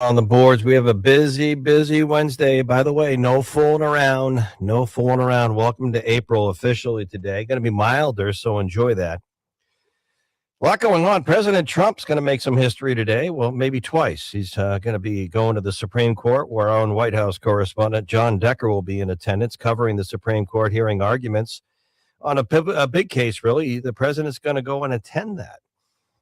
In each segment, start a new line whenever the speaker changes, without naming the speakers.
On the boards, we have a busy Wednesday. By the way, no fooling around. No fooling around. Welcome to April officially today. Going to be milder, so enjoy that. A lot going on. President Trump's going to make some history today. Well, maybe twice. He's going to be going to the Supreme Court, where our own White House correspondent John Decker will be in attendance, covering the Supreme Court, hearing arguments on a big case, really. The president's going to go and attend that.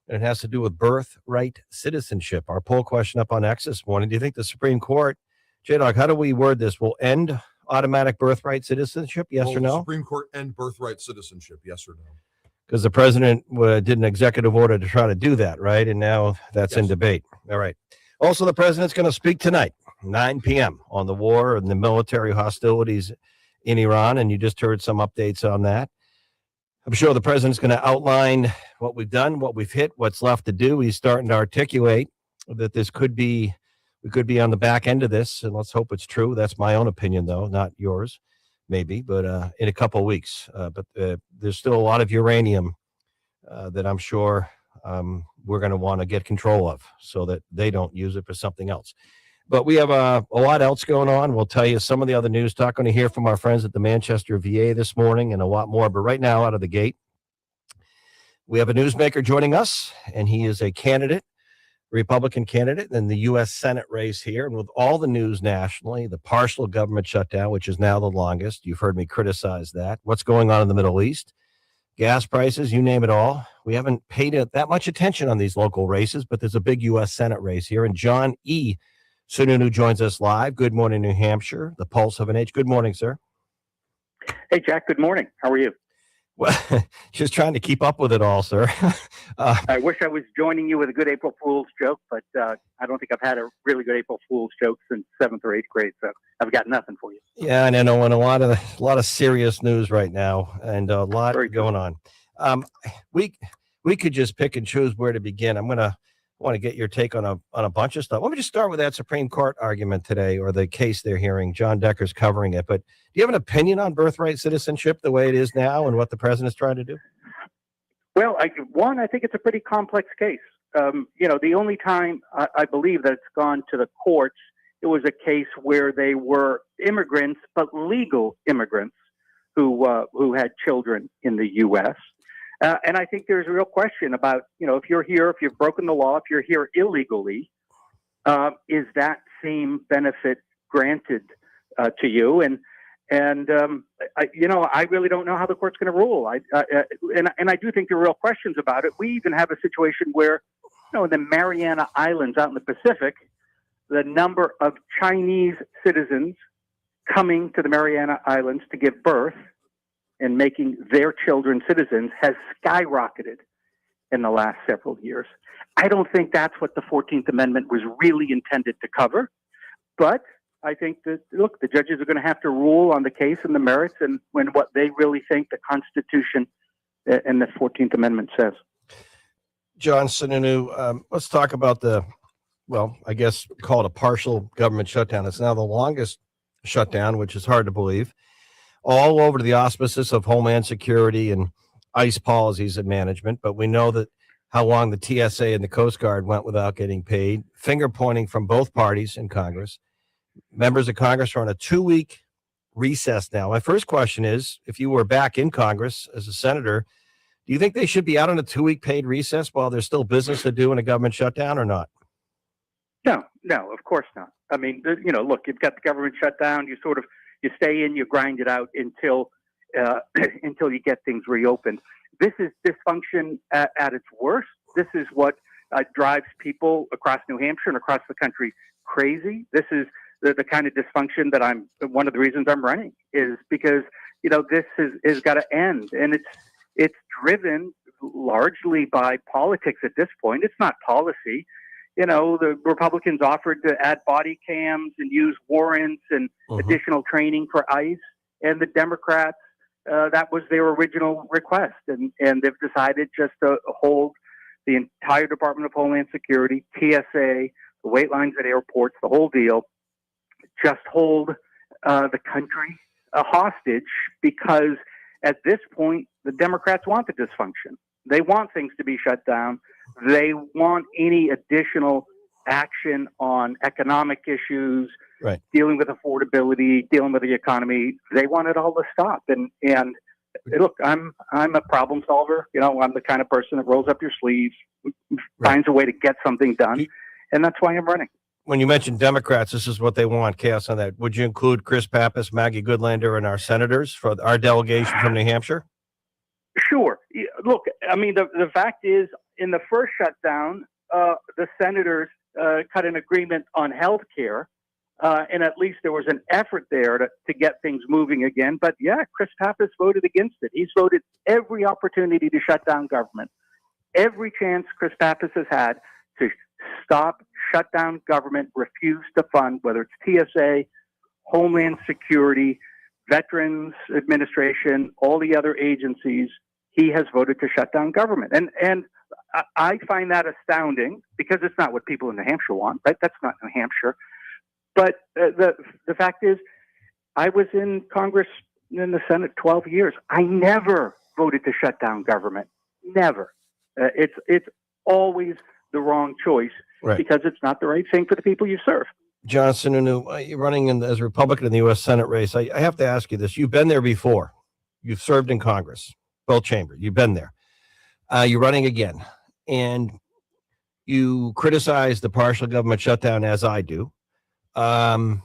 And it has to do with birthright citizenship. Our poll question up on X this morning. Do you think the Supreme Court, J-Dog, how do we word this, will end automatic birthright citizenship? Yes or no?
The Supreme Court end birthright citizenship, yes or no?
Because the president did an executive order to try to do that, right? And now that's in debate. All right. Also, the president's going to speak tonight, 9 p.m., on the war and the military hostilities in Iran. And you just heard some updates on that. I'm sure the president's going to outline what we've done, what we've hit, what's left to do. He's starting to articulate that we could be on the back end of this, and let's hope it's true. That's my own opinion, though, not yours, maybe, but in a couple of weeks. But there's still a lot of uranium that I'm sure we're going to want to get control of so that they don't use it for something else. But we have a lot else going on. We'll tell you some of the other news. Talk going to hear from our friends at the Manchester VA this morning and a lot more. But right now, out of the gate, we have a newsmaker joining us, and he is a candidate, Republican candidate in the U.S. Senate race here. And with all the news nationally, the partial government shutdown, which is now the longest, you've heard me criticize that. What's going on in the Middle East? Gas prices, you name it all. We haven't paid that much attention on these local races, but there's a big U.S. Senate race here. And John E. Sununu joins us live. Good morning, New Hampshire, the pulse of an age. Good morning, sir.
Hey, Jack. Good morning. How are you?
Well, just trying to keep up with it all, sir.
I wish I was joining you with a good April Fool's joke, but I don't think I've had a really good April Fool's joke since 7th or 8th grade, so I've got nothing for you.
Yeah, and I know, and a lot of serious news right now, and a lot going on. We could just pick and choose where to begin. I want to get your take on a bunch of stuff. Let me just start with that Supreme Court argument today, or the case they're hearing. John Decker's covering it. But do you have an opinion on birthright citizenship the way it is now and what the president's trying to do?
Well, I think it's a pretty complex case. The only time I believe that it's gone to the courts, it was a case where they were immigrants, but legal immigrants who had children in the U.S., and I think there's a real question about, if you're here, if you've broken the law, if you're here illegally, is that same benefit granted to you? And I really don't know how the court's going to rule. And I do think there are real questions about it. We even have a situation where, in the Mariana Islands out in the Pacific, the number of Chinese citizens coming to the Mariana Islands to give birth and making their children citizens has skyrocketed in the last several years. I don't think that's what the 14th Amendment was really intended to cover. But I think that, the judges are going to have to rule on the case and the merits and what they really think the Constitution and the 14th Amendment says.
John Sununu, let's talk about I guess call it a partial government shutdown. It's now the longest shutdown, which is hard to believe. All over the auspices of Homeland Security and ICE policies and management. But we know that how long the TSA and the Coast Guard went without getting paid, finger pointing from both parties in Congress. Members of Congress are on a 2-week recess now. My first question is, if you were back in Congress as a senator, do you think they should be out on a 2-week paid recess while there's still business to do in a government shutdown or not?
No, of course not. I mean, look, you've got the government shutdown. You stay in, you grind it out until you get things reopened. This is dysfunction at its worst. This is what drives people across New Hampshire and across the country crazy. This is the kind of dysfunction that one of the reasons I'm running is because, this has got to end. And it's driven largely by politics at this point. It's not policy. The Republicans offered to add body cams and use warrants and additional training for ICE. And the Democrats, that was their original request. And they've decided just to hold the entire Department of Homeland Security, TSA, the wait lines at airports, the whole deal, just hold the country hostage because at this point, the Democrats want the dysfunction. They want things to be shut down. They want any additional action on economic issues,
Right.
dealing with affordability, dealing with the economy. They want it all to stop. And look, I'm a problem solver. You know, I'm the kind of person that rolls up your sleeves, finds a way to get something done, and that's why I'm running.
When you mentioned Democrats, this is what they want, chaos on that. Would you include Chris Pappas, Maggie Goodlander, and our senators for our delegation from New Hampshire?
Sure. Look, I mean, the fact is, in the first shutdown, the senators cut an agreement on health care, and at least there was an effort there to get things moving again. But yeah, Chris Pappas voted against it. He's voted every opportunity to shut down government. Every chance Chris Pappas has had to stop, shut down government, refuse to fund, whether it's TSA, Homeland Security, Veterans Administration, all the other agencies, he has voted to shut down government. And I find that astounding because it's not what people in New Hampshire want, right? That's not New Hampshire. But the fact is, I was in Congress, in the Senate, 12 years. I never voted to shut down government. Never. It's always the wrong choice,
Right.
because it's not the right thing for the people you serve.
John Sununu, you're running as a Republican in the U.S. Senate race. I have to ask you this. You've been there before. You've served in Congress, both chambers. You've been there. You're running again. And you criticize the partial government shutdown, as I do. And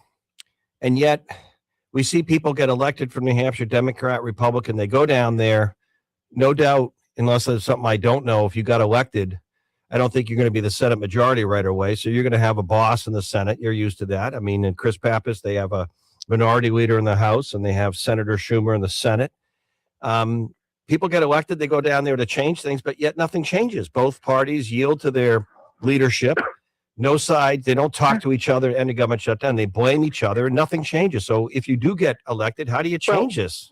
yet we see people get elected from New Hampshire, Democrat, Republican. They go down there. No doubt, unless there's something I don't know, if you got elected, I don't think you're going to be the Senate majority right away. So you're going to have a boss in the Senate. You're used to that. I mean, in Chris Pappas, they have a minority leader in the House, and they have Senator Schumer in the Senate. People get elected. They go down there to change things, but yet nothing changes. Both parties yield to their leadership. No side. They don't talk to each other. End of government shutdown. They blame each other, and nothing changes. So if you do get elected, how do you change this?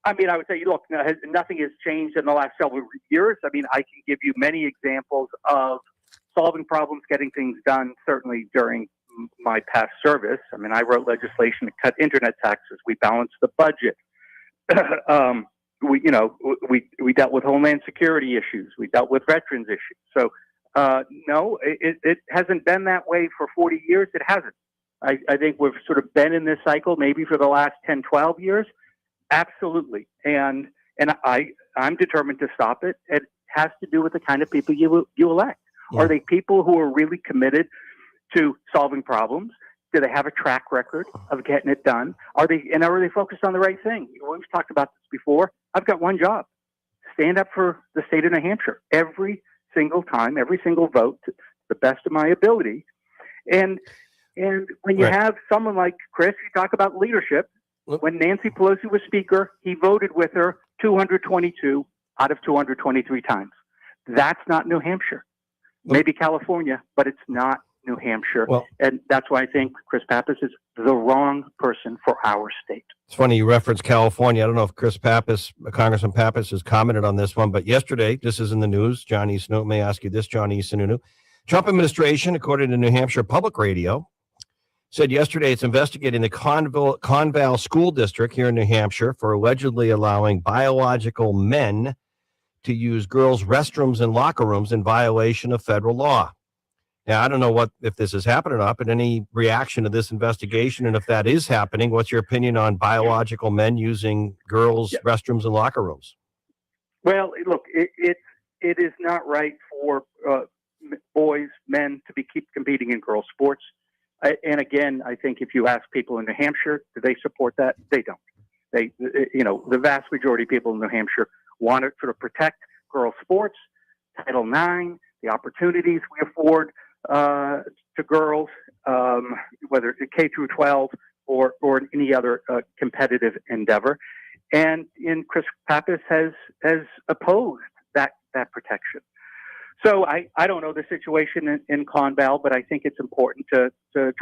I mean, I would say, look, nothing has changed in the last several years. I mean, I can give you many examples of solving problems, getting things done, certainly during my past service. I mean, I wrote legislation to cut internet taxes. We balanced the budget. We dealt with Homeland Security issues. We dealt with veterans issues. So, no, it hasn't been that way for 40 years. It hasn't. I think we've sort of been in this cycle maybe for the last 10, 12 years. Absolutely. And I'm determined to stop it. It has to do with the kind of people you elect. Yeah. Are they people who are really committed to solving problems? Do they have a track record of getting it done? Are they focused on the right thing? We've talked about this before. I've got one job: stand up for the state of New Hampshire every single time, every single vote, to the best of my ability. And when you have someone like Chris, you talk about leadership. When Nancy Pelosi was Speaker, he voted with her 222 out of 223 times. That's not New Hampshire. Maybe California, but it's not New Hampshire. And that's why I think Chris Pappas is the wrong person for our state.
It's funny you reference California. I don't know if Chris Pappas, Congressman Pappas, has commented on this one, but yesterday, this is in the news. John E. Sununu, may I ask you this, John E. Sununu. Trump administration, according to New Hampshire Public Radio, said yesterday it's investigating the Conval School District here in New Hampshire for allegedly allowing biological men to use girls' restrooms and locker rooms in violation of federal law. Now, I don't know if this has happened or not, but any reaction to this investigation, and if that is happening, what's your opinion on biological men using girls' restrooms and locker rooms?
Well, look, it is not right for men to keep competing in girls' sports. And again, I think if you ask people in New Hampshire, do they support that? They don't. The vast majority of people in New Hampshire want to sort of protect girls' sports, Title IX, the opportunities we afford to girls, whether it's K through 12 or any other competitive endeavor. And Chris Pappas has opposed that protection. So I don't know the situation in Conval, but I think it's important to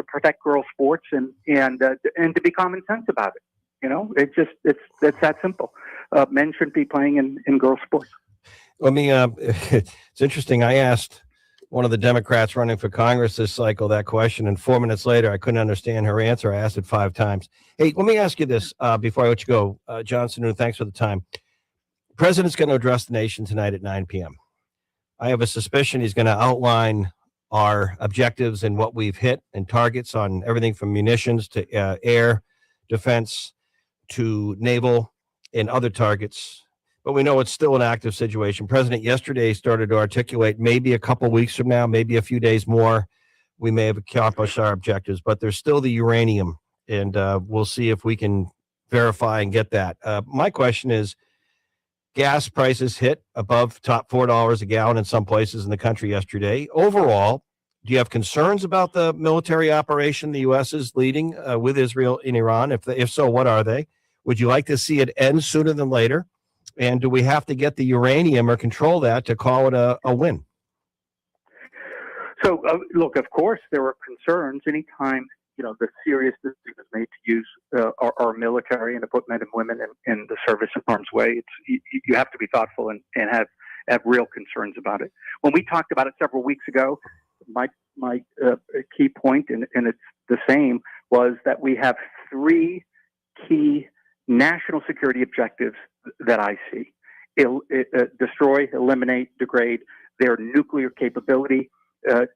protect girls' sports and to be common sense about it. You know, it's that simple. Men shouldn't be playing in girls' sports.
Let me. It's interesting. I asked one of the Democrats running for Congress this cycle that question, and 4 minutes later, I couldn't understand her answer. I asked it 5 times. Hey, let me ask you this before I let you go, John Sununu. Thanks for the time. The president's going to address the nation tonight at 9 p.m. I have a suspicion he's going to outline our objectives and what we've hit and targets on everything from munitions to air defense to naval and other targets. But we know it's still an active situation. President yesterday started to articulate maybe a couple weeks from now, maybe a few days more, we may have accomplished our objectives, but there's still the uranium, and we'll see if we can verify and get that. My question is, gas prices hit above top $4 a gallon in some places in the country yesterday. Overall, do you have concerns about the military operation the U.S. is leading with Israel and Iran? If so, what are they? Would you like to see it end sooner than later? And do we have to get the uranium or control that to call it a win?
So, look, of course, there are concerns anytime, the serious decision is made to use our military and to put men and women in the service in harm's way. You have to be thoughtful and have real concerns about it. When we talked about it several weeks ago, my key point, and it's the same, was that we have three key national security objectives that I see. Destroy, eliminate, degrade their nuclear capability,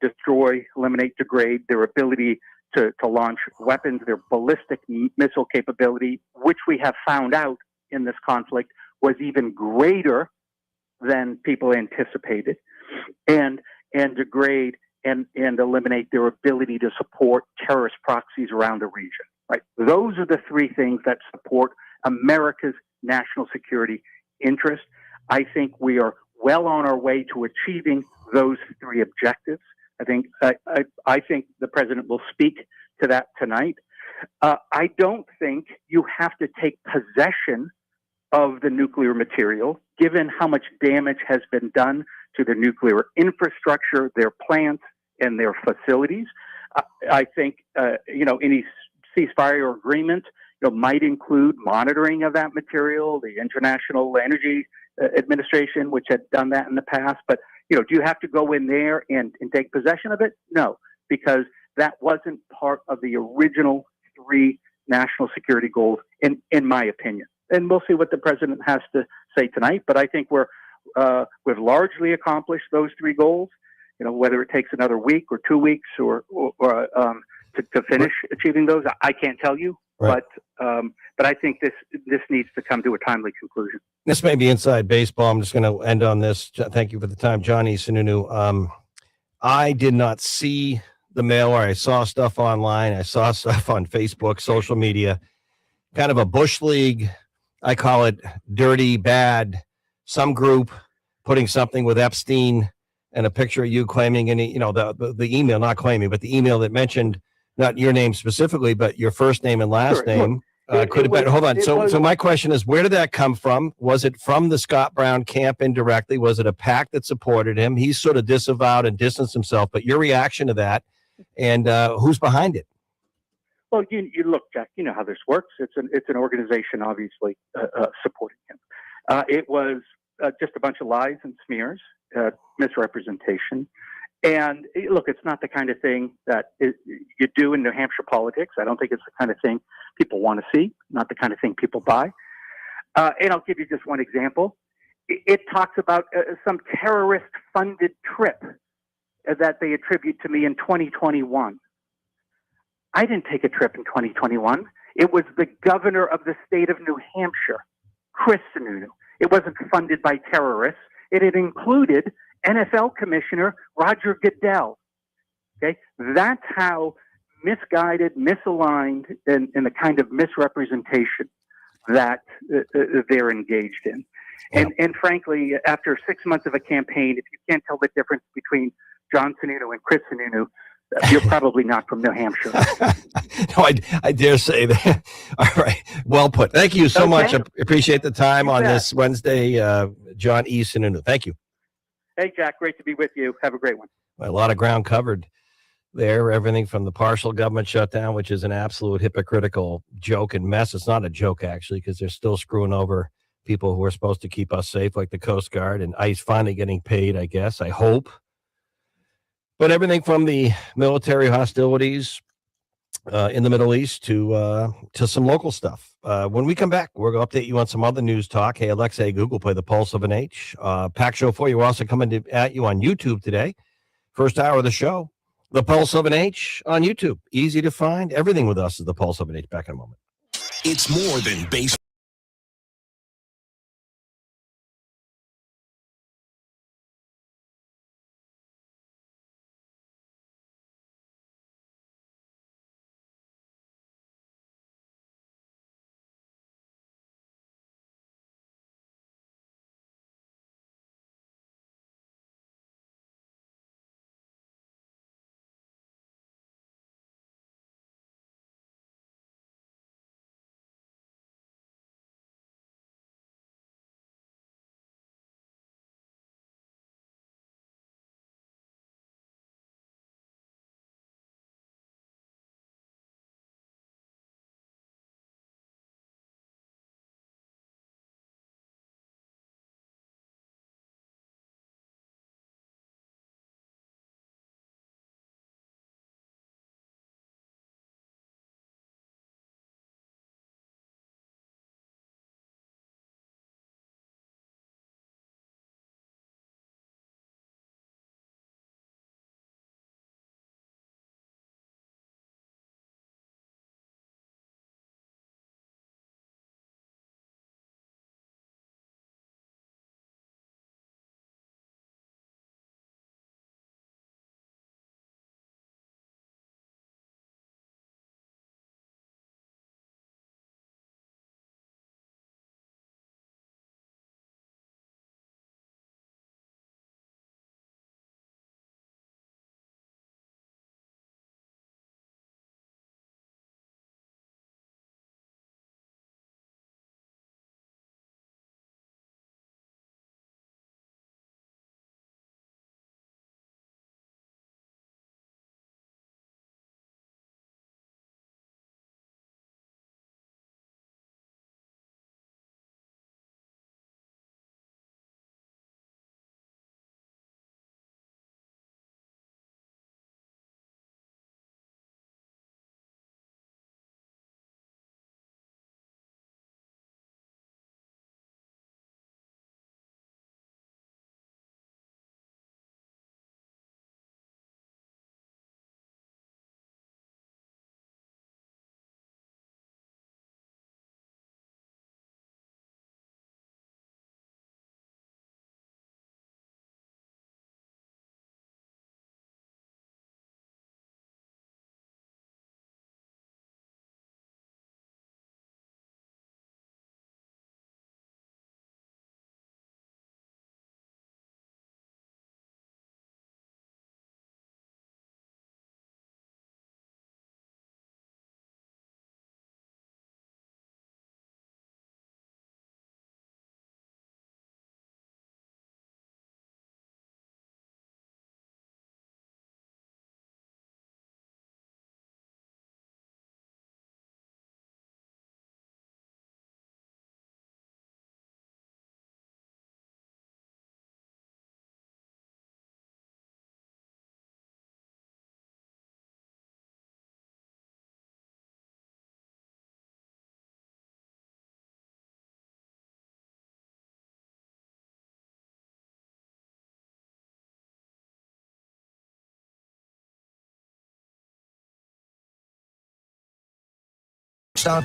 destroy, eliminate, degrade their ability to launch weapons, their ballistic missile capability, which we have found out in this conflict was even greater than people anticipated, and degrade and eliminate their ability to support terrorist proxies around the region. Right? Those are the three things that support America's national security interest. I think we are well on our way to achieving those three objectives. I think the president will speak to that tonight. I don't think you have to take possession of the nuclear material, given how much damage has been done to the nuclear infrastructure, their plants, and their facilities. I think any ceasefire agreement might include monitoring of that material. The International Energy Administration, which had done that in the past, but do you have to go in there and take possession of it? No, because that wasn't part of the original three national security goals, in my opinion. And we'll see what the president has to say tonight. But I think we've largely accomplished those three goals. Whether it takes another week or 2 weeks or to finish achieving those, I can't tell you. Right. But I think this needs to come to a timely conclusion.
This may be inside baseball. I'm just going to end on this. Thank you for the time, Johnny Sununu. I did not see the mailer. I saw stuff online. I saw stuff on Facebook, social media, kind of a Bush League. I call it dirty, bad. Some group putting something with Epstein and a picture of you claiming the email, not claiming, but the email that mentioned not your name specifically, but your first name and last name. Could have been. Hold on. So my question is, where did that come from? Was it from the Scott Brown camp indirectly? Was it a PAC that supported him? He's sort of disavowed and distanced himself. But your reaction to that, and who's behind it?
Well, you look, Jack. You know how this works. It's an organization, obviously, supporting him. It was just a bunch of lies and smears, misrepresentation. And look, it's not the kind of thing that you do in New Hampshire politics. I don't think it's the kind of thing people want to see, not the kind of thing people buy. And I'll give you just one example. It talks about some terrorist-funded trip that they attribute to me in 2021. I didn't take a trip in 2021. It was the governor of the state of New Hampshire, Chris Sununu. It wasn't funded by terrorists. It had included NFL Commissioner Roger Goodell. Okay, that's how misguided, misaligned, and the kind of misrepresentation that they're engaged in.
Yeah.
And frankly, after 6 months of a campaign, if you can't tell the difference between John Sununu and Chris Sununu, you're probably not from New Hampshire.
No, I dare say that. All right. Well put. Thank you so much. I appreciate the time on this Wednesday, John E. Sununu. Thank you.
Hey, Jack. Great to be with you. Have a great one.
A lot of ground covered there. Everything from the partial government shutdown, which is an absolute hypocritical joke and mess. It's not a joke, actually, because they're still screwing over people who are supposed to keep us safe, like the Coast Guard, and ICE finally getting paid, I guess. I hope. But everything from the military hostilities in the Middle East to some local stuff. When we come back, we're going to update you on some other news talk. Hey, Alexa, hey, Google, play the Pulse of an H. Pack show for you. We're also coming at you on YouTube today. First hour of the show, The Pulse of an H on YouTube. Easy to find. Everything with us is The Pulse of an H. Back in a moment.
It's more than base.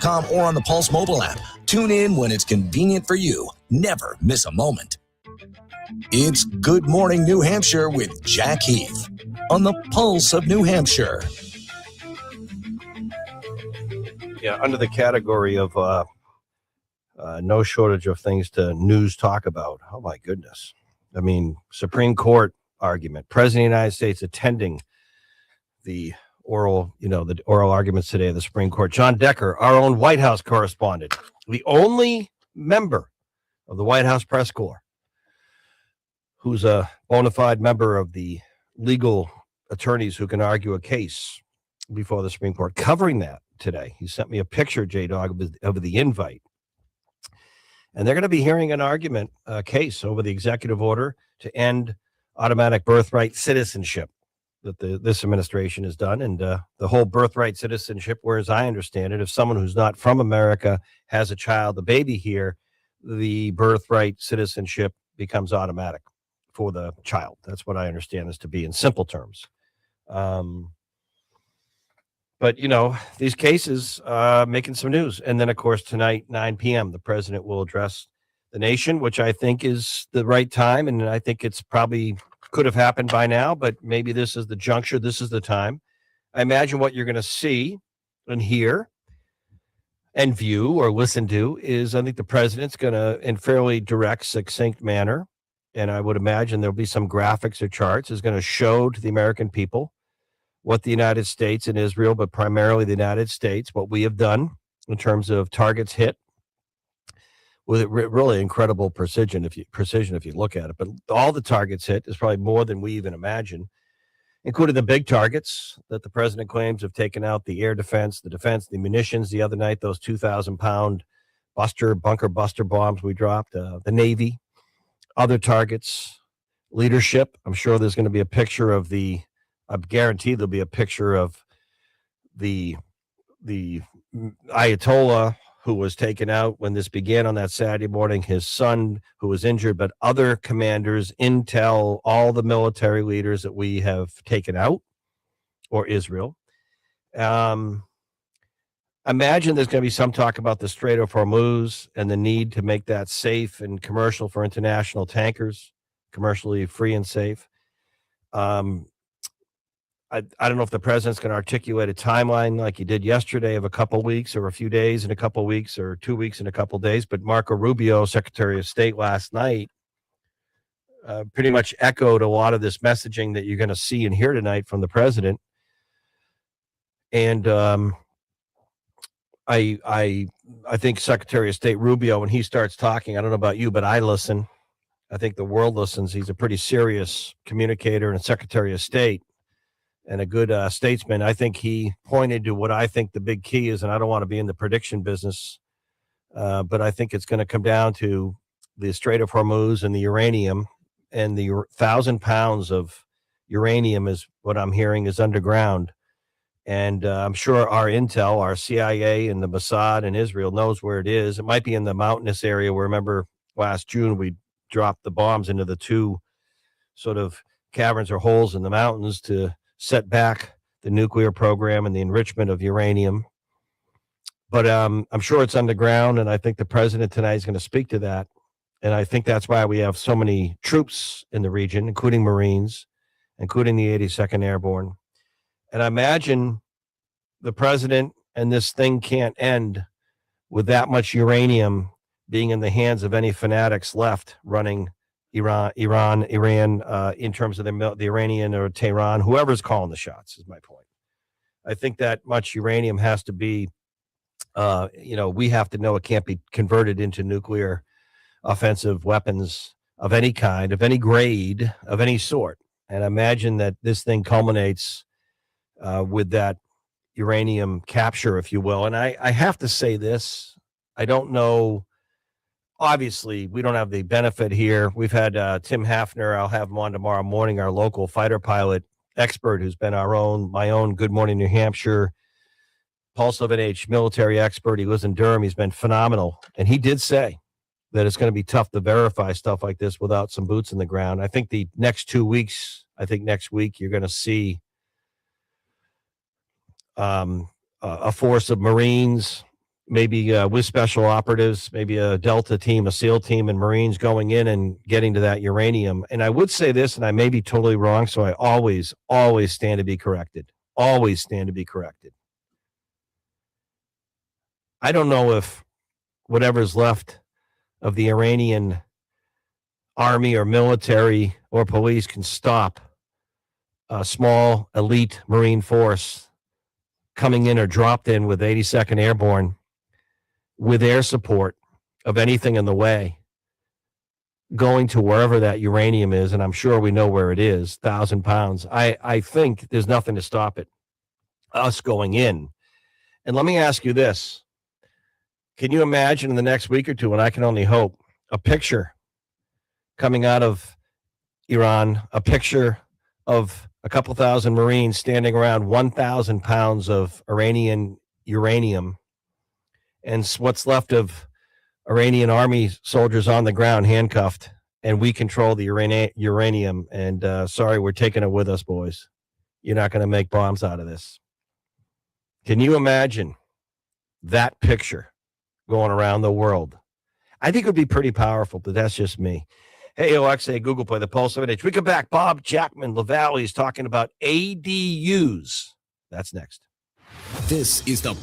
.com or on the Pulse mobile app. Tune in when it's convenient for you. Never miss a moment. It's Good Morning New Hampshire with Jack Heath on the Pulse of New Hampshire.
Yeah, under the category of no shortage of things to news talk about. Oh, my goodness. I mean, Supreme Court argument. President of the United States attending the oral arguments today of the Supreme Court. John Decker, our own White House correspondent, the only member of the White House press corps who's a bona fide member of the legal attorneys who can argue a case before the Supreme Court, covering that today. He sent me a picture, J-Dog, of the invite. And they're going to be hearing an argument case over the executive order to end automatic birthright citizenship that this administration has done. And the whole birthright citizenship, where, as I understand it, if someone who's not from America has a child, a baby here, the birthright citizenship becomes automatic for the child. That's what I understand this to be in simple terms. But, you know, these cases making some news. And then, of course, tonight, 9 p.m., the president will address the nation, which I think is the right time. And I think it's probably could have happened by now, but maybe this is the juncture. This is the time. I imagine what you're going to see and hear and view or listen to is I think the president's going to, in fairly direct, succinct manner, and I would imagine there'll be some graphics or charts, is going to show to the American people what the United States and Israel, but primarily the United States, what we have done in terms of targets hit with really incredible precision if you look at it. But all the targets hit is probably more than we even imagine, including the big targets that the president claims have taken out: the air defense, the munitions. The other night, those 2,000-pound bunker buster bombs we dropped, the Navy, other targets, leadership. I'm sure there's going to be a picture of I'm guaranteed there'll be a picture of the Ayatollah who was taken out when this began on that Saturday morning, his son who was injured, but other commanders, intel, all the military leaders that we have taken out, or Israel. Imagine there's going to be some talk about the Strait of Hormuz and the need to make that safe and commercial for international tankers, commercially free and safe. I don't know if the president's going to articulate a timeline like he did yesterday of a couple weeks or a few days in a couple weeks or 2 weeks in a couple days. But Marco Rubio, Secretary of State, last night pretty much echoed a lot of this messaging that you're going to see and hear tonight from the president. And I think Secretary of State Rubio, when he starts talking, I don't know about you, but I listen. I think the world listens. He's a pretty serious communicator and Secretary of State, and a good statesman. I think he pointed to what I think the big key is, and I don't want to be in the prediction business, but I think it's going to come down to the Strait of Hormuz and the uranium, and the 1,000 pounds of uranium is what I'm hearing is underground. And I'm sure our intel, our CIA and the Mossad in Israel knows where it is. It might be in the mountainous area where, remember, last June we dropped the bombs into the two sort of caverns or holes in the mountains to set back the nuclear program and the enrichment of uranium. But I'm sure it's underground, and I think the president tonight is going to speak to that. And I think that's why we have so many troops in the region, including Marines, including the 82nd Airborne. And I imagine the president, and this thing can't end with that much uranium being in the hands of any fanatics left running Iran, in terms of the Iranian or Tehran, whoever's calling the shots, is my point. I think that much uranium has to be, we have to know it can't be converted into nuclear offensive weapons of any kind, of any grade, of any sort. And I imagine that this thing culminates with that uranium capture, if you will. And I have to say this, I don't know. Obviously, we don't have the benefit here. We've had Tim Hafner. I'll have him on tomorrow morning, our local fighter pilot expert, who's been my own Good Morning New Hampshire Pulse of NH military expert. He lives in Durham. He's been phenomenal. And he did say that it's going to be tough to verify stuff like this without some boots in the ground. I think the next 2 weeks, next week, you're going to see a force of Marines, maybe with special operatives, maybe a Delta team, a SEAL team, and Marines going in and getting to that uranium. And I would say this, and I may be totally wrong, so I always stand to be corrected. Always stand to be corrected. I don't know if whatever's left of the Iranian army or military or police can stop a small elite Marine force coming in or dropped in with 82nd Airborne with air support of anything in the way, going to wherever that uranium is, and I'm sure we know where it is, 1,000 pounds. I think there's nothing to stop it, us going in. And let me ask you this. Can you imagine in the next week or two, and I can only hope, a picture coming out of Iran, a picture of a couple thousand Marines standing around 1,000 pounds of Iranian uranium, and what's left of Iranian army soldiers on the ground handcuffed, and we control the uranium. And sorry, we're taking it with us, boys. You're not going to make bombs out of this. Can you imagine that picture going around the world? I think it would be pretty powerful, but that's just me. Hey, OXA, Google Play, the Pulse of an Age. We come back. Bob Jackman, LaValle is talking about ADUs. That's next.
This is the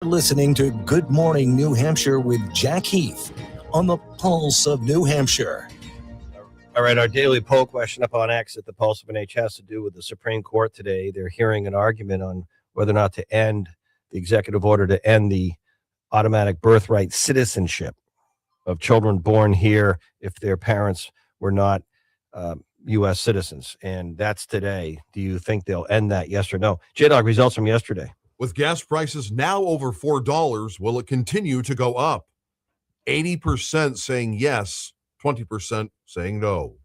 listening to Good Morning New Hampshire with Jack Heath on the Pulse of New Hampshire.
All right, our daily poll question up on X at the Pulse of an H has to do with the Supreme Court today. They're hearing an argument on whether or not to end the executive order to end the automatic birthright citizenship of children born here if their parents were not U.S. citizens. And that's today. Do you think they'll end that, yes or no? J-Dog, results from yesterday.
With gas prices now over $4, will it continue to go up? 80% saying yes, 20% saying no.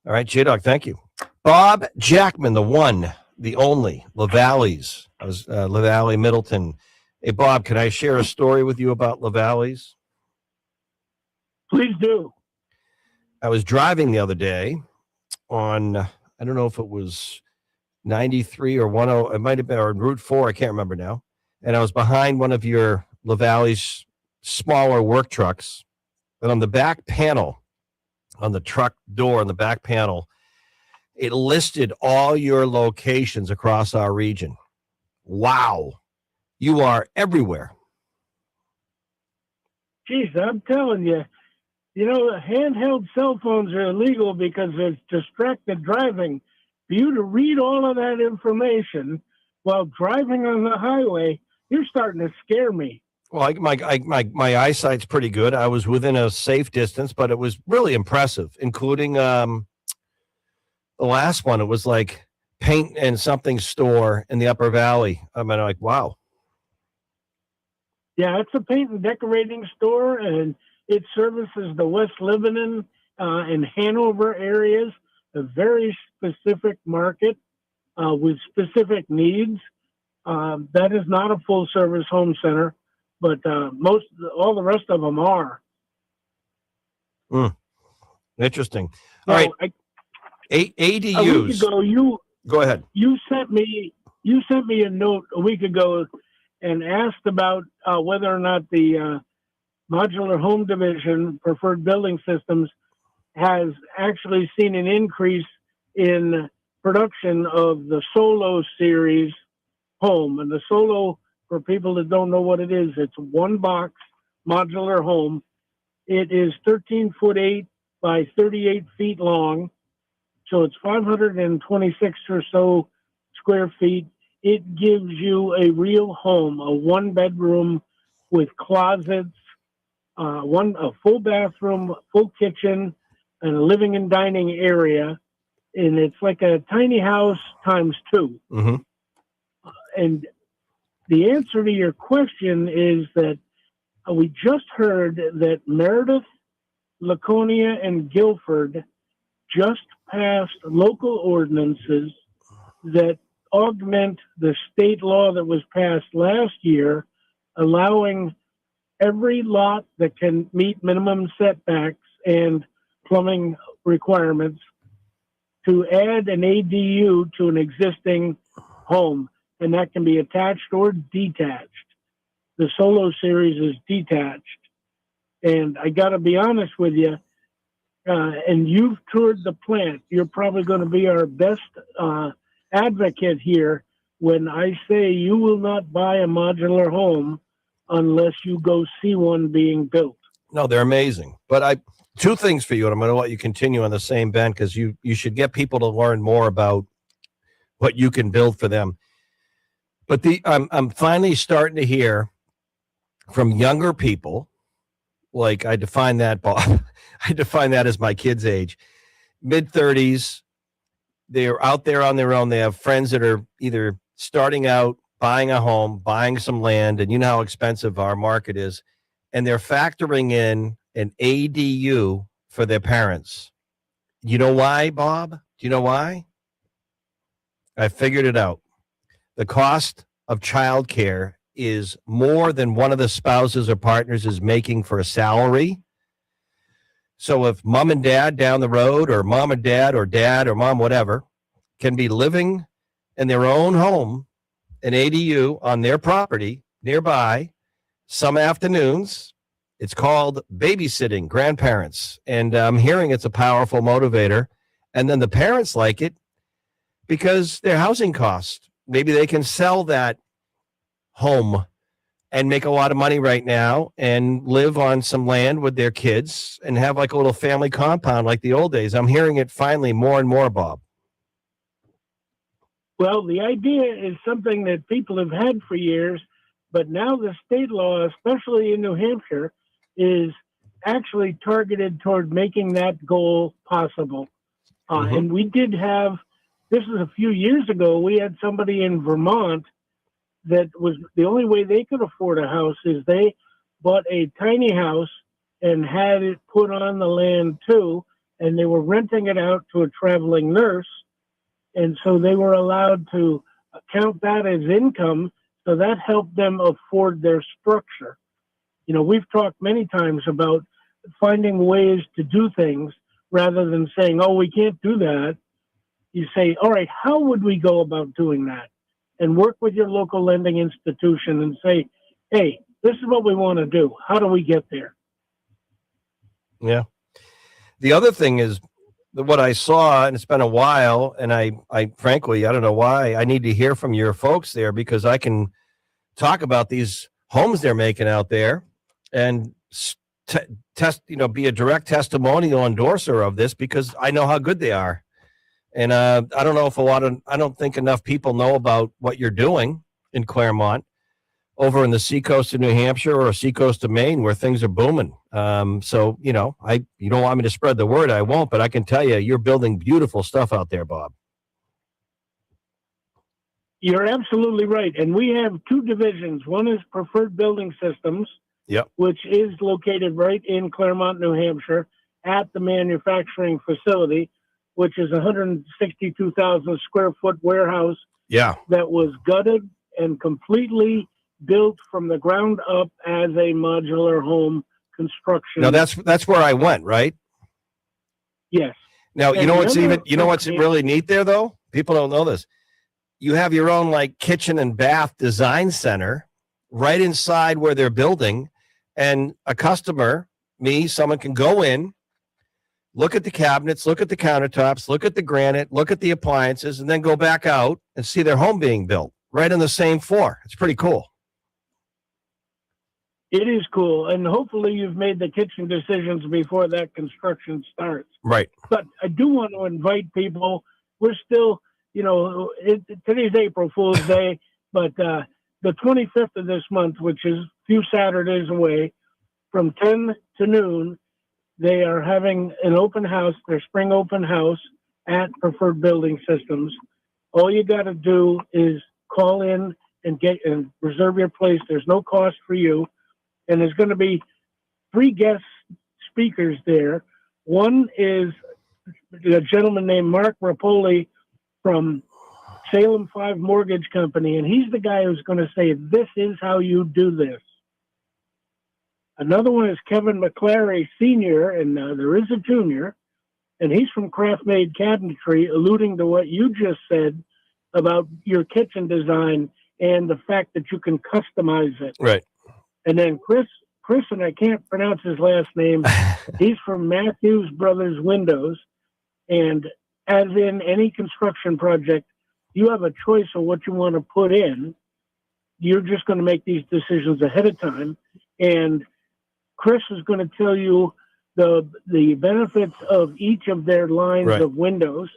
All right, J-Dog, thank you. Bob Jackman, the one, the only, LaValle's. I was LaValle, Middleton. Hey, Bob, can I share a story with you about LaValle's?
Please do.
I was driving the other day on, I don't know if it was 93 or 10, it might have been, or Route 4, I can't remember now. And I was behind one of your LaValle's smaller work trucks. And on the back panel, on the truck door on the back panel, it listed all your locations across our region. Wow. You are everywhere.
Geez, I'm telling you, Handheld cell phones are illegal because it's distracted driving. For you to read all of that information while driving on the highway, you're starting to scare me.
Well, my eyesight's pretty good. I was within a safe distance, but it was really impressive, including the last one. It was like paint and something store in the Upper Valley. I mean, like, wow.
Yeah, it's a paint and decorating store, and it services the West Lebanon and Hanover areas, a very specific market with specific needs. That is not a full-service home center, but all the rest of them are.
Interesting.
Now,
All right, ADUs.
A week ago,
Go ahead.
you sent me a note a week ago and asked about whether or not the modular home division, Preferred Building Systems, has actually seen an increase in production of the Solo series home. And the Solo, for people that don't know what it is, it's a one box modular home. It is 13'8" by 38 feet long. So it's 526 or so square feet. It gives you a real home, a one bedroom with closets, a full bathroom, full kitchen, and a living and dining area. And it's like a tiny house times two.
Mm-hmm.
And the answer to your question is that we just heard that Meredith, Laconia, and Guilford just passed local ordinances that augment the state law that was passed last year, allowing every lot that can meet minimum setbacks and plumbing requirements to add an ADU to an existing home, and that can be attached or detached. The Solo series is detached. And I got to be honest with you, and you've toured the plant, you're probably going to be our best advocate here when I say you will not buy a modular home unless you go see one being built.
No, they're amazing. But two things for you, and I'm going to let you continue on the same bent because you should get people to learn more about what you can build for them. But I'm finally starting to hear from younger people, like I define that, Bob. I define that as my kids' age, mid-30s. They're out there on their own. They have friends that are either starting out, buying a home, buying some land, and you know how expensive our market is, and they're factoring in an ADU for their parents. You know why, Bob? Do you know why? I figured it out. The cost of childcare is more than one of the spouses or partners is making for a salary. So if mom and dad down the road, or mom and dad or mom, whatever, can be living in their own home, an ADU on their property nearby, some afternoons, it's called babysitting grandparents. And I'm hearing it's a powerful motivator. And then the parents like it because their housing costs. Maybe they can sell that home and make a lot of money right now and live on some land with their kids and have like a little family compound like the old days. I'm hearing it finally more and more, Bob.
Well, the idea is something that people have had for years, but now the state law, especially in New Hampshire, is actually targeted toward making that goal possible. And we did have, this is a few years ago, we had somebody in Vermont that was the only way they could afford a house is they bought a tiny house and had it put on the land too, and they were renting it out to a traveling nurse. And so they were allowed to count that as income. So that helped them afford their structure. You know, we've talked many times about finding ways to do things rather than saying, oh, we can't do that. You say, all right, how would we go about doing that? And work with your local lending institution and say, hey, this is what we want to do. How do we get there?
Yeah. The other thing is what I saw, and it's been a while, and I frankly, I don't know why. I need to hear from your folks there because I can talk about these homes they're making out there and be a direct testimonial endorser of this because I know how good they are. And I don't know if I don't think enough people know about what you're doing in Claremont over in the seacoast of New Hampshire or seacoast of Maine where things are booming. So, you don't want me to spread the word. I won't, but I can tell you, you're building beautiful stuff out there, Bob.
You're absolutely right. And we have two divisions. One is Preferred Building Systems,
Yep.
which is located right in Claremont, New Hampshire, at the manufacturing facility, which is a 162,000 square foot warehouse
Yeah.
that was gutted and completely built from the ground up as a modular home construction.
Now that's where I went, right?
Yes.
Now,
And
what's really neat there though? People don't know this. You have your own like kitchen and bath design center right inside where they're building, and a customer, someone can go in, look at the cabinets, look at the countertops, look at the granite, look at the appliances, and then go back out and see their home being built right on the same floor. It's pretty cool.
It is cool. And hopefully you've made the kitchen decisions before that construction starts.
Right.
But I do want to invite people. We're still, today's April Fool's Day, but the 25th of this month, which is a few Saturdays away, from 10 to noon, they are having an open house, their spring open house at Preferred Building Systems. All you got to do is call in and reserve your place. There's no cost for you. And there's going to be 3 guest speakers there. One is a gentleman named Mark Rapoli from Salem 5 Mortgage Company, and he's the guy who's going to say, this is how you do this. Another one is Kevin McClary Sr., and there is a junior, and he's from Craft Made Cabinetry, alluding to what you just said about your kitchen design and the fact that you can customize it.
Right.
And then Chris, and I can't pronounce his last name, he's from Matthews Brothers Windows. And as in any construction project, you have a choice of what you want to put in. You're just going to make these decisions ahead of time. And Chris is going to tell you the benefits of each of their lines
Right.
of windows,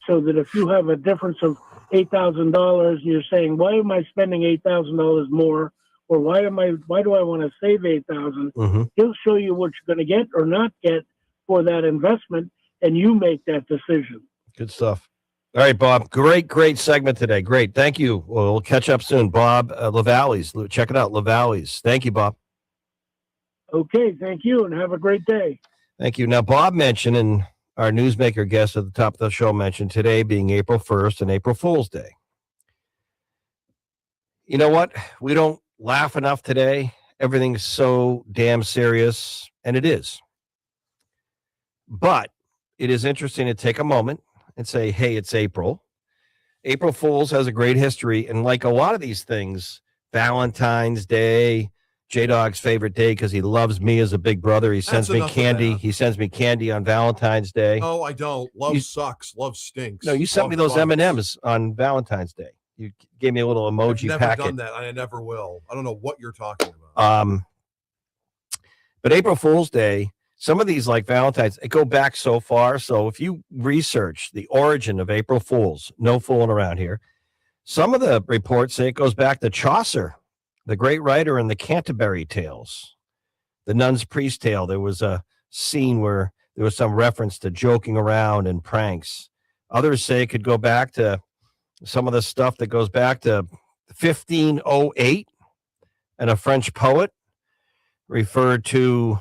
so that if you have a difference of $8,000, you're saying, why am I spending $8,000 more? Or why do I want to save $8,000?
Mm-hmm.
He'll show you what you're going to get or not get for that investment, and you make that decision.
Good stuff. All right, Bob. Great segment today. Great. Thank you. We'll catch up soon. Bob LaValleys. Check it out, LaValleys. Thank you, Bob.
Okay, thank you, and have a great day.
Thank you. Now, Bob mentioned, and our newsmaker guest at the top of the show mentioned today being April 1st and April Fool's Day. You know what? We don't laugh enough today. Everything's so damn serious, and it is. But it is interesting to take a moment and say, hey, it's April. April Fools has a great history. And like a lot of these things, Valentine's Day, J-Dog's favorite day because he loves me as a big brother. He sends me candy. He sends me candy on Valentine's Day.
No, I don't. Love sucks. Love stinks.
No, you sent me those M&Ms on Valentine's Day. You gave me a little emoji
I've never
packet.
done that, and I never will. I don't know what you're talking about.
But April Fool's Day, some of these like Valentine's, it go back so far. So if you research the origin of April Fools, no fooling around here. Some of the reports say it goes back to Chaucer, the great writer in the Canterbury Tales, the Nun's Priest Tale. There was a scene where there was some reference to joking around and pranks. Others say it could go back to some of the stuff that goes back to 1508, and a French poet referred to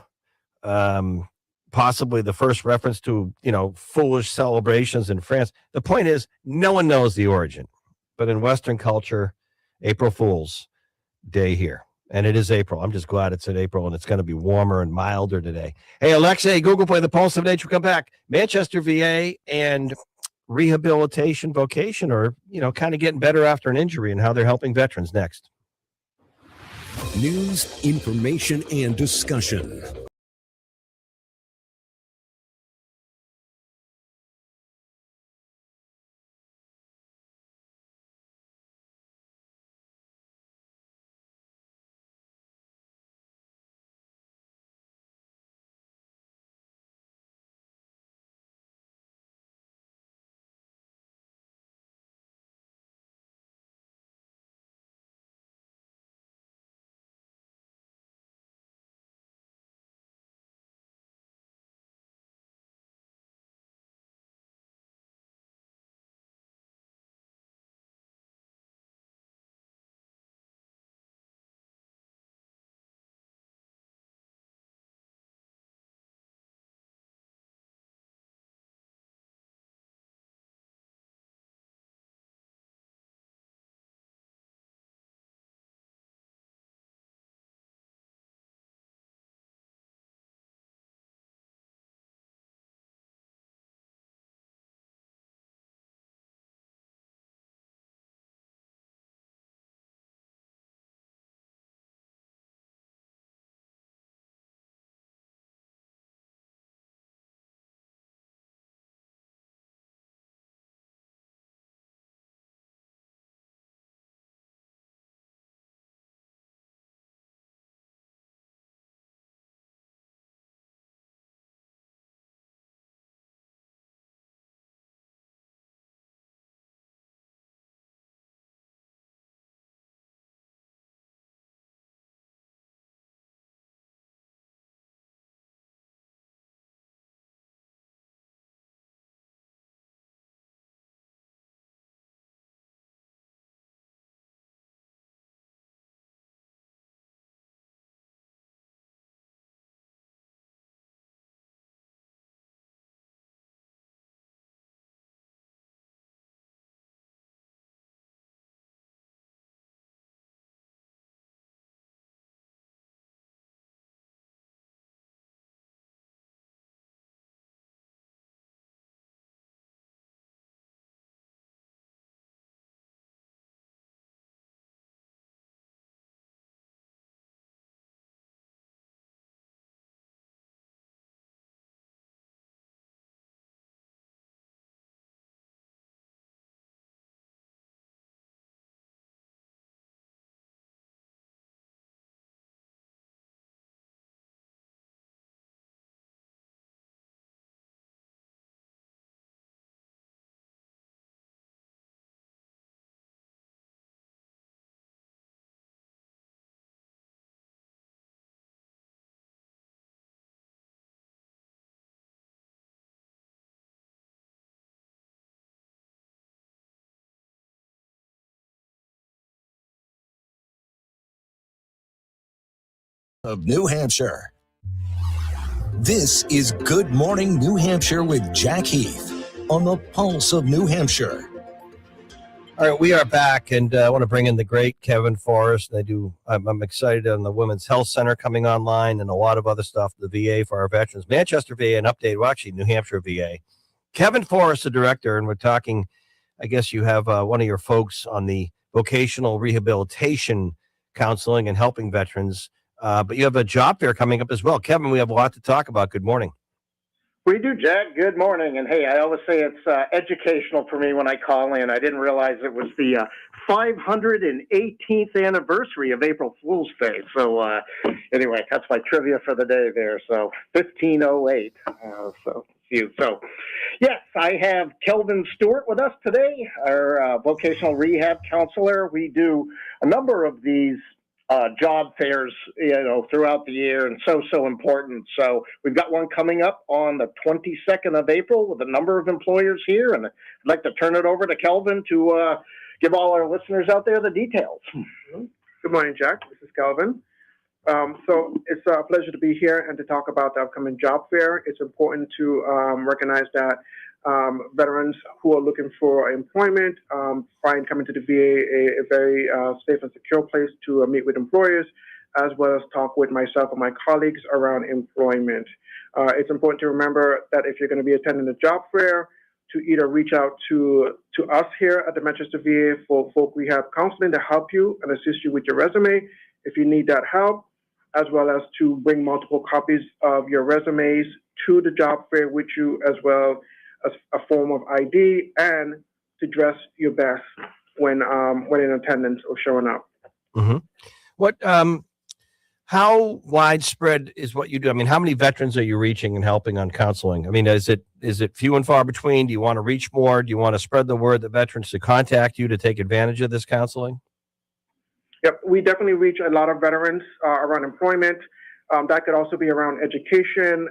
possibly the first reference to, foolish celebrations in France. The point is, no one knows the origin, but in Western culture, April Fool's Day here. And it is April. I'm just glad it's in April, and it's going to be warmer and milder today. Hey, Alexa, Google Play the Pulse of Nature. Come back. Manchester VA and rehabilitation vocation, or, kind of getting better after an injury, and how they're helping veterans next.
News, information, and discussion.
of New Hampshire. This is Good Morning New Hampshire with Jack Heath on the Pulse of New Hampshire.
All right, we are back, and I want to bring in the great Kevin Forrest. I'm excited on the Women's Health Center coming online and a lot of other stuff, the VA for our veterans. Manchester VA, an update, well, actually, New Hampshire VA. Kevin Forrest, the director, and we're talking, I guess you have one of your folks on the vocational rehabilitation counseling and helping veterans, but you have a job fair coming up as well. Kevin, we have a lot to talk about. Good morning.
We do, Jack. Good morning. And hey, I always say it's educational for me when I call in. I didn't realize it was the 518th anniversary of April Fool's Day. So anyway, that's my trivia for the day there. So 1508. So yes, I have Kelvin Stewart with us today, our vocational rehab counselor. We do a number of these job fairs, throughout the year, and so important. So we've got one coming up on the 22nd of April with a number of employers here, and I'd like to turn it over to Kelvin to give all our listeners out there the details.
Good morning, Jack. This is Kelvin. So it's a pleasure to be here and to talk about the upcoming job fair. It's important to recognize that veterans who are looking for employment find coming to the VA a very safe and secure place to meet with employers, as well as talk with myself and my colleagues around employment. It's important to remember that if you're going to be attending the job fair, to either reach out to us here at the Manchester VA for folk rehab counseling to help you and assist you with your resume if you need that help, as well as to bring multiple copies of your resumes to the job fair with you, as well as a form of ID, and to dress your best when in attendance or showing up.
Mm-hmm. What? How widespread is what you do? I mean, how many veterans are you reaching and helping on counseling? I mean, is it few and far between? Do you want to reach more? Do you want to spread the word that veterans to contact you to take advantage of this counseling?
Yep, we definitely reach a lot of veterans around employment. That could also be around education,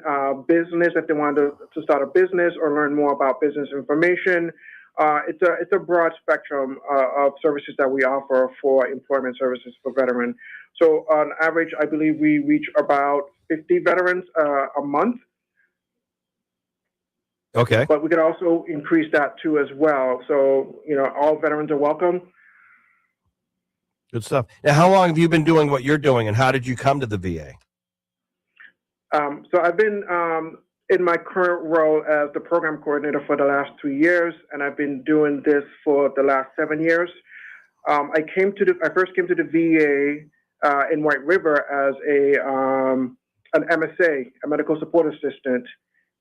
business, if they want to start a business or learn more about business information. It's a broad spectrum of services that we offer for employment services for veterans. So on average, I believe we reach about 50 veterans a month.
Okay.
But we could also increase that too as well. So, all veterans are welcome.
Good stuff. Now, how long have you been doing what you're doing, and how did you come to the VA?
So I've been in my current role as the program coordinator for the last 3 years, and I've been doing this for the last 7 years. I first came to the VA in White River as an MSA, a medical support assistant,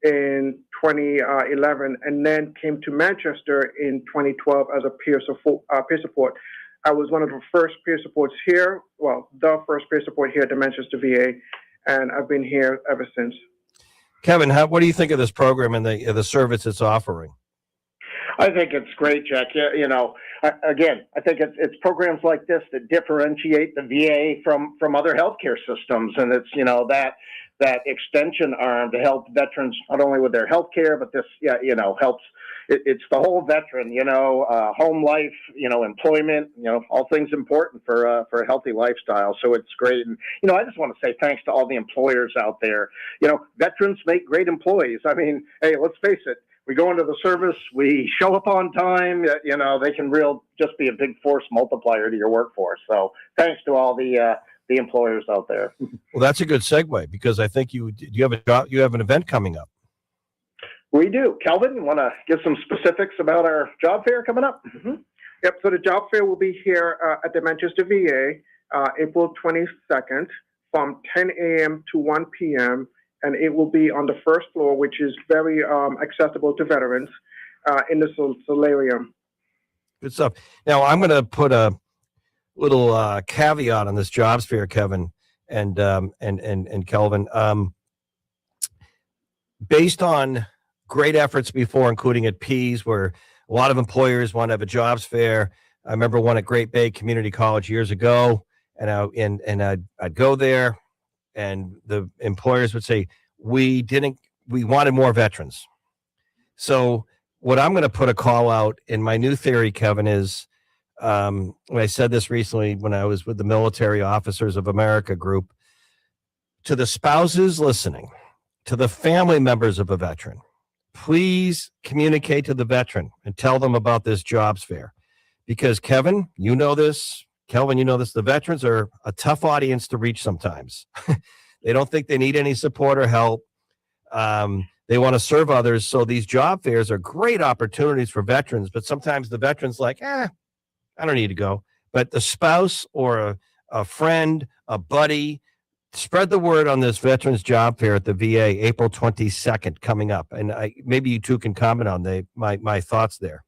in 2011, and then came to Manchester in 2012 as a peer support. I was one of the first peer supports here, the first peer support here at the Manchester VA, and I've been here ever since.
Kevin, what do you think of this program and the service it's offering?
I think it's great, Jack. Again, I think it's programs like this that differentiate the VA from other healthcare systems, and it's that extension arm to help veterans not only with their healthcare, but this helps. It's the whole veteran, home life, employment, all things important for a healthy lifestyle. So it's great. And, I just want to say thanks to all the employers out there. Veterans make great employees. I mean, hey, let's face it. We go into the service, we show up on time, they can just be a big force multiplier to your workforce. So thanks to all the employers out there.
Well, that's a good segue, because I think you have an event coming up.
We do. Kelvin, you want to give some specifics about our job fair coming up?
Mm-hmm. Yep. So the job fair will be here at the Manchester VA, April 22nd from 10 a.m. to 1 p.m. And it will be on the first floor, which is very accessible to veterans in the solarium.
Good stuff. Now, I'm going to put a little caveat on this jobs fair, Kevin and Kelvin. Based on great efforts before, including at Pease, where a lot of employers want to have a jobs fair. I remember one at Great Bay Community College years ago, and I'd go there, and the employers would say, we wanted more veterans. So what I'm going to put a call out in my new theory, Kevin, is I said this recently when I was with the Military Officers of America group. to the spouses listening, to the family members of a veteran, please communicate to the veteran and tell them about this jobs fair. Because Kevin, you know this, Kelvin, you know this, the veterans are a tough audience to reach sometimes. They don't think they need any support or help. They want to serve others. So these job fairs are great opportunities for veterans, but sometimes the veteran's like, I don't need to go. But the spouse or a friend, a buddy, spread the word on this Veterans Job Fair at the VA, April 22nd, coming up. And maybe you two can comment on my thoughts there.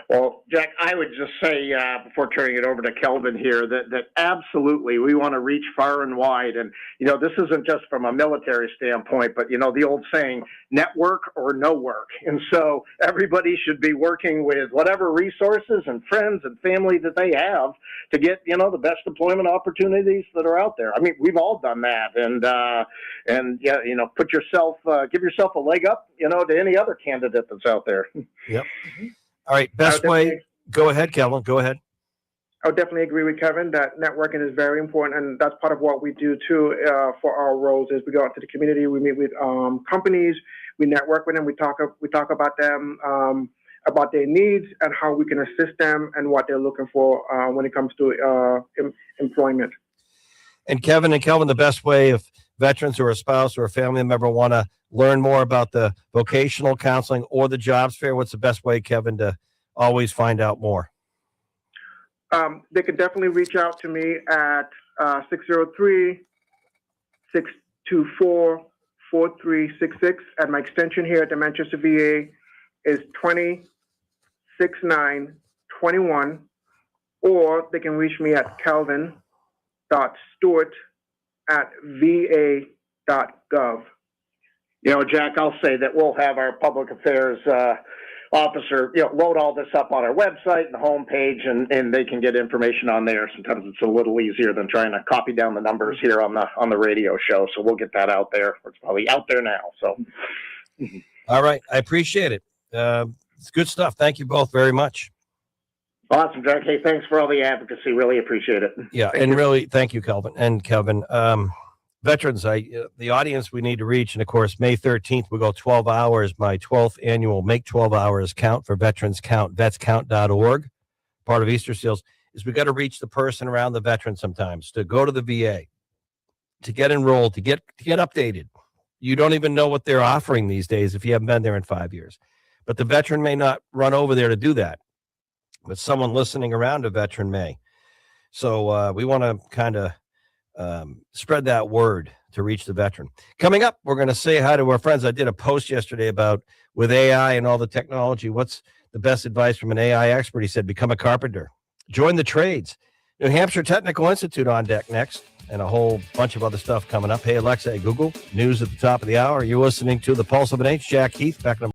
Well, Jack, I would just say before turning it over to Kelvin here that absolutely we want to reach far and wide. And, this isn't just from a military standpoint, but, the old saying, network or no work. And so everybody should be working with whatever resources and friends and family that they have to get, the best employment opportunities that are out there. I mean, we've all done that. And give yourself a leg up, to any other candidate that's out there.
Yep. All right, best way. Go ahead, Kelvin. Go ahead.
I would definitely agree with Kevin that networking is very important, and that's part of what we do too for our roles. Is we go out to the community, we meet with companies, we network with them, we talk about them, about their needs and how we can assist them and what they're looking for when it comes to employment.
And Kevin and Kelvin, the best way if veterans or a spouse or a family member want to learn more about the vocational counseling or the jobs fair, what's the best way, Kevin, to always find out more?
They can definitely reach out to me at 603-624-4366. And my extension here at the Manchester VA is 206921. Or they can reach me at calvin.stewart@va.gov.
Jack, I'll say that we'll have our public affairs officer, load all this up on our website and the homepage, and they can get information on there. Sometimes it's a little easier than trying to copy down the numbers here on the radio show. So we'll get that out there. It's probably out there now. So,
all right, I appreciate it. It's good stuff. Thank you both very much.
Awesome, Jack. Hey, thanks for all the advocacy. Really appreciate it.
Yeah, really, thank you, Kelvin and Kevin. Veterans, the audience we need to reach, and of course, May 13th, we go 12 hours, my 12th annual Make 12 Hours Count for Veterans Count, vetscount.org, part of Easter Seals, is we got to reach the person around the veteran sometimes, to go to the VA, to get enrolled, to get updated. You don't even know what they're offering these days if you haven't been there in 5 years. But the veteran may not run over there to do that, but someone listening around a veteran may. So we want to kind of spread that word to reach the veteran. Coming up, we're going to say hi to our friends. I did a post yesterday about with AI and all the technology, what's the best advice from an AI expert? He said, become a carpenter, join the trades. New Hampshire Technical Institute on deck next, and a whole bunch of other stuff coming up. Hey, Alexa, hey, Google, news at the top of the hour. You're listening to The Pulse of an H. Jack Heath, back in a